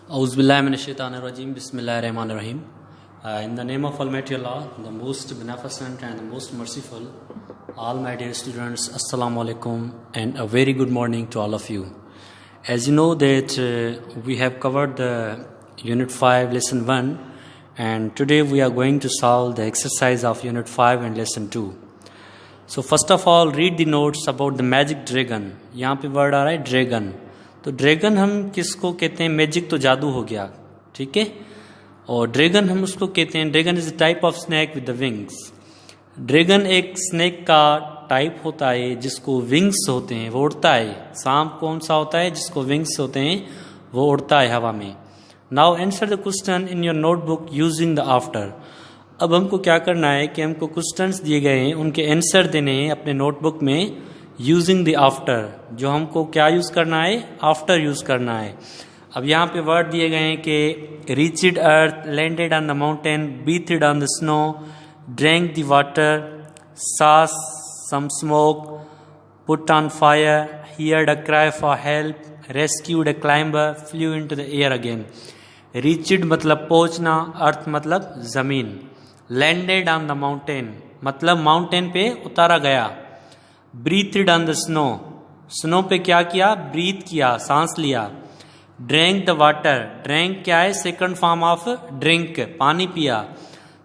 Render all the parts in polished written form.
Auzubillahiminash-shaytanir-rajim. Bismillahir-rahmanir-rahim. In the name of Almighty Allah, the most beneficent and the most merciful, all my dear students, Assalamu alaikum and a very good morning to all of you. As you know that we have covered the Unit 5, Lesson 1, and today we are going to solve the exercise of Unit 5 and Lesson 2. So first of all, read the notes about the magic dragon. यहाँ पे word आ रहा है dragon. तो dragon हम किसको कहते हैं? Magic तो जादू हो गया, ठीक है. और ड्रैगन हम उसको कहते हैं, dragon is a type of snack with the wings. Dragon एक स्नैक का टाइप होता है जिसको विंग्स होते हैं, वो उड़ता है. सांप कौन सा होता है जिसको विंग्स होते हैं, वो उड़ता है हवा में. Now answer the question in your notebook using the after. अब हमको क्या करना है कि हमको क्वेश्चंस दिए गए हैं, उनके आंसर देने हैं अपने नोटबुक में यूजिंग द आफ्टर. जो हमको क्या यूज़ करना है? आफ्टर यूज़ करना है. अब यहाँ पे वर्ड दिए गए हैं कि reached earth, landed on the mountain, breathed on the snow, drank the water, saw some smoke, put on fire, heard a cry for help, rescued a climber, flew into the air again. Reached मतलब पहुँचना, अर्थ मतलब ज़मीन. Landed on the mountain मतलब mountain पे उतारा गया. ब्रीथड on the snow, snow पे क्या किया? ब्रीथ किया, सांस लिया. ड्रैंक द वाटर, ड्रैंक क्या है? सेकंड फॉर्म ऑफ ड्रिंक, पानी पिया.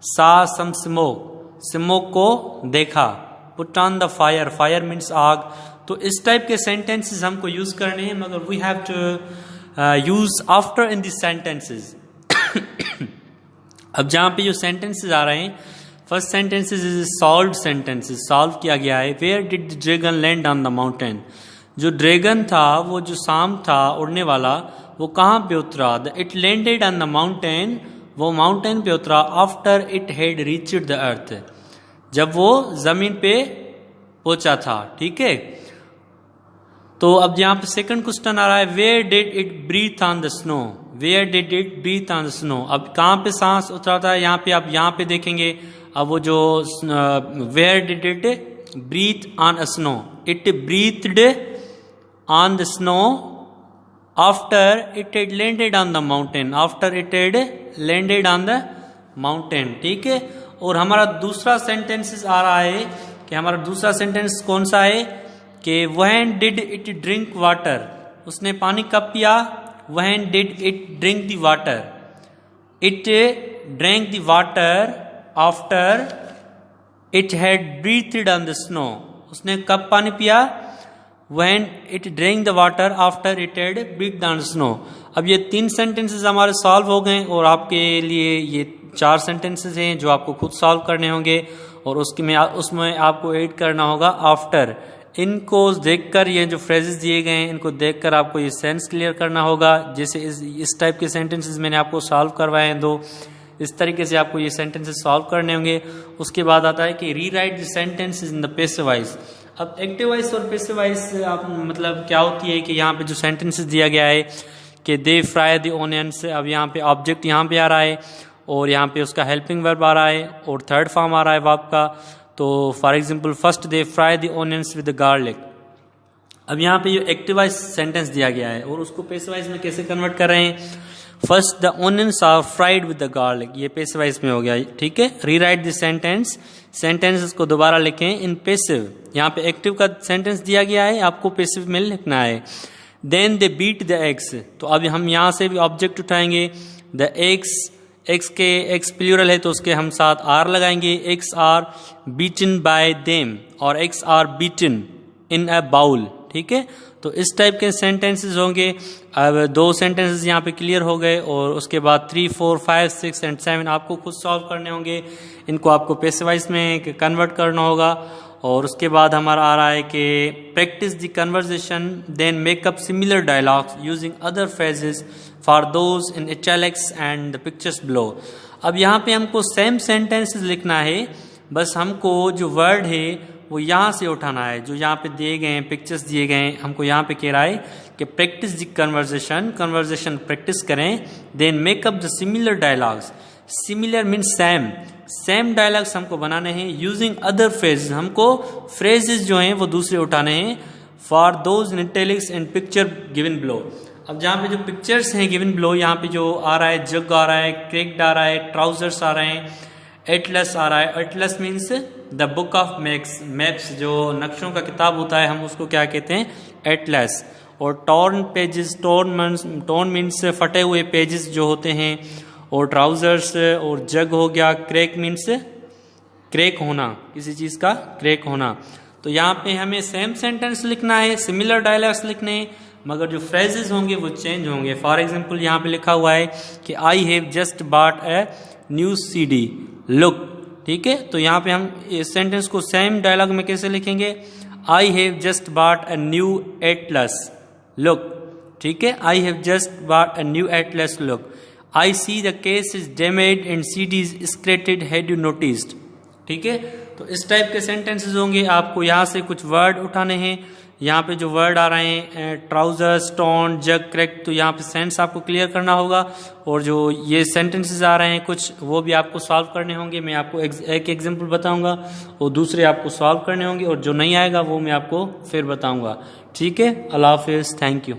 सा सम स्मोक, स्मोक को देखा. Put on the fire, fire means आग. तो इस टाइप के सेंटेंसेस हमको यूज करने हैं, मगर we have to use after in this sentences. अब जहाँ पे जो सेंटेंसेस आ रहे हैं, first sentences is solve sentences, solve किया गया है. Where did the dragon land on the mountain. जो ड्रैगन था, वो जो सांप था उड़ने वाला, वो कहाँ पे उतरा? The it landed on the mountain, वो माउंटेन पे उतरा. After it had reached the earth, जब वो जमीन पे पहुंचा था, ठीक है. तो अब यहाँ पे सेकंड क्वेश्चन आ रहा है, where did it breathe on the snow. Where did it breathe on the snow. अब कहाँ पे सांस उतरता है? यहाँ पे आप यहाँ पे देखेंगे. अब वो जो where did it breathe on a snow, it breathed on the snow after it had landed on the mountain, after it had landed on the mountain, ठीक है. और हमारा दूसरा सेंटेंस आ रहा है कि हमारा दूसरा सेंटेंस कौन सा है कि when did it drink water. उसने पानी कब पिया? When did it drink the water. It drank the water after it had breathed on the snow. उसने कब पानी पिया? When it drank the water after it had breathed on the snow. अब ये 3 सेंटेंसेस हमारे सॉल्व हो गए और आपके लिए ये 4 सेंटेंसेस हैं जो आपको खुद सॉल्व करने होंगे और उसमें आपको ऐड करना होगा आफ्टर. इनको देखकर, ये जो फ्रेजेस दिए गए हैं, इनको देखकर आपको ये सेंस क्लियर करना होगा. जैसे इस टाइप के सेंटेंसेस मैंने आपको सॉल्व करवाए हैं 2, इस तरीके से आपको ये सेंटेंसेस सॉल्व करने होंगे. उसके बाद आता है कि री right the sentences in the passive voice. अब एक्टिव वॉइस और पैसिव वॉइस आप मतलब क्या होती है कि यहाँ पे जो सेंटेंसेस दिया गया है कि दे फ्राई द ओनियंस. अब यहाँ पे ऑब्जेक्ट यहाँ पे आ रहा है और यहाँ पे उसका हेल्पिंग वर्ब आ रहा है और थर्ड फॉर्म आ रहा है वर्ब का. तो for example first they fry the onions with the garlic. अब यहाँ पे जो एक्टिव वॉइस सेंटेंस दिया गया है और उसको पैसिव वॉइस में कैसे कन्वर्ट कर रहे हैं? First the onions are fried with the garlic, ये पैसिव वॉइस में हो गया, ठीक है. रीराइट द सेंटेंस, सेंटेंसेस को दोबारा लिखें इन पैसिव. यहाँ पे एक्टिव का सेंटेंस दिया गया है, आपको पैसिव में लिखना है. Then they beat the eggs. तो अब हम यहाँ से भी ऑब्जेक्ट उठाएंगे. द एग्स, एक्स के एक्स प्लूरल है तो उसके हम साथ आर लगाएंगे. Eggs are beaten by them और eggs are beaten in a bowl, ठीक है. तो इस टाइप के सेंटेंसेस होंगे. अब 2 सेंटेंसेस यहाँ पे क्लियर हो गए और उसके बाद 3, 4, 5, 6 एंड 7 आपको खुद सॉल्व करने होंगे. इनको आपको पैसिव वॉइस में कन्वर्ट करना होगा. और उसके बाद हमारा आ रहा है कि practice the conversation, then make up similar dialogues using other phrases for those in italics and the pictures below. अब यहाँ पे हमको सेम सेंटेंसेस लिखना है, बस हमको जो वर्ड है वो यहाँ से उठाना है. जो यहाँ पे दिए गए हैं, पिक्चर्स दिए गए हैं, हमको यहाँ पे कह रहा है कि practice the conversation, conversation practice करें. Then make up the similar dialogues. Similar means same, same dialogues हमको बनाने हैं यूजिंग अदर फ्रेजेस. हमको फ्रेजेस जो हैं वो दूसरे उठाने हैं for those in italics and picture given below. अब जहाँ पे जो पिक्चर्स हैं गिवन बिलो, यहाँ पे जो आ रहा है जग आ रहा है, क्रेक्ड आ रहा है, ट्राउजर्स आ रहे हैं, एटलस आ रहा है। Atlas means the book of maps, जो नक्शों का किताब होता है हम उसको क्या कहते हैं, एटलस। और टॉर्न पेजेस, टॉर्न मीन्स फटे हुए पेजेस जो होते हैं, और ट्राउजर्स, और जग हो गया, क्रैक मीन्स क्रैक होना, किसी चीज़ का क्रैक होना। तो यहाँ पे हमें सेम सेंटेंस लिखना है, सिमिलर डायलॉग्स लिखने हैं, मगर जो फ्रेजेस होंगे वो चेंज होंगे। फॉर एग्जांपल यहाँ पे लिखा हुआ है कि आई have just bought a new CD look, ठीक है। तो यहाँ पे हम इस सेंटेंस को सेम डायलॉग में कैसे लिखेंगे, I have just bought a new atlas look, ठीक है। I have just bought a new atlas look. I see the case is damaged and CD is scratched, had you noticed, ठीक है। तो इस type के सेंटेंसेस होंगे। आपको यहाँ से कुछ वर्ड उठाने हैं। यहाँ पे जो वर्ड आ रहे हैं ट्राउजर, स्टोन, जग, क्रैक, तो यहाँ पे सेंस आपको क्लियर करना होगा। और जो ये सेंटेंसेस आ रहे हैं कुछ, वो भी आपको सॉल्व करने होंगे। मैं आपको एक एग्जांपल बताऊंगा और दूसरे आपको सॉल्व करने होंगे, और जो नहीं आएगा वो मैं आपको फिर बताऊंगा, ठीक है। अल्लाह हाफिज़, थैंक यू।